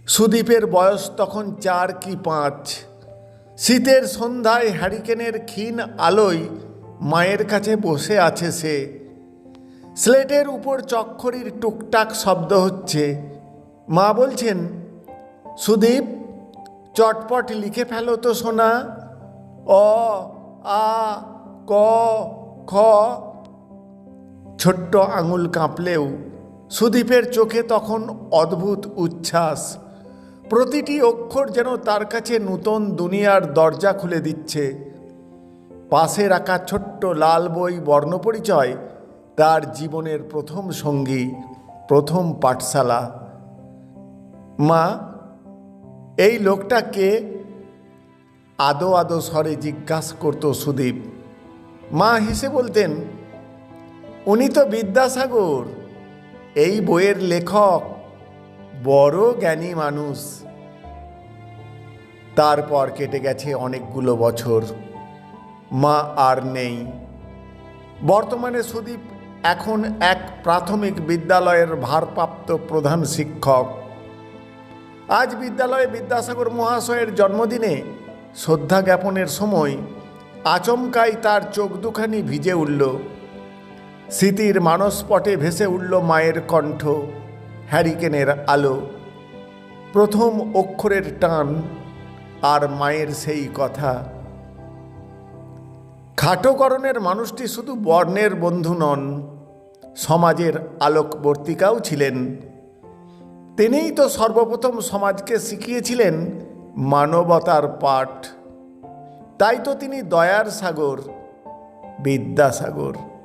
সুদীপের বয়স তখন 4 কি 5। শীতের সন্ধ্যায় হ্যারিকেনের ক্ষীণ আলোয় মায়ের কাছে বসে আছে সে। স্লেটের উপর চক্করির টুকটাক শব্দ হচ্ছে। মা বলছেন, সুদীপ, চটপট লিখে ফেলো তো সোনা। অ, আ, ক, খ। ছোট্ট আঙুল কাঁপলেও সুদীপের চোখে তখন অদ্ভুত উচ্ছ্বাস। প্রতিটি অক্ষর যেন তার কাছে নূতন দুনিয়ার দরজা খুলে দিচ্ছে। পাশে রাখা ছোট্ট লাল বই বর্ণপরিচয় তার জীবনের প্রথম সঙ্গী, প্রথম পাঠশালা। মা, এই লোকটা কে? আদো আদো স্বরে জিজ্ঞাসা করত সুদীপ। মা হেসে বলতেন, উনি তো বিদ্যাসাগর, এই বইয়ের লেখক, বড় জ্ঞানী মানুষ। তারপর কেটে গেছে অনেকগুলো বছর। মা আর নেই। বর্তমানে সুদীপ এখন এক প্রাথমিক বিদ্যালয়ের ভারপ্রাপ্ত প্রধান শিক্ষক। আজ বিদ্যালয়ে বিদ্যাসাগর মহাশয়ের জন্মদিনে শ্রদ্ধা জ্ঞাপনের সময় আচমকাই তার চোখ দুখানি ভিজে উঠল। স্মৃতির মানসপটে ভেসে উঠল মায়ের কণ্ঠ, হ্যারিকেনের আলো, প্রথম অক্ষরের টান, আর মায়ের সেই কথা। খাটোকরণের মানুষটি শুধু বর্ণের বন্ধু নন, সমাজের আলোকবর্তিকাও ছিলেন। তিনিই তো সর্বপ্রথম সমাজকে শিখিয়েছিলেন মানবতার পাঠ। তাই তো তিনি দয়ার সাগর, বিদ্যাসাগর।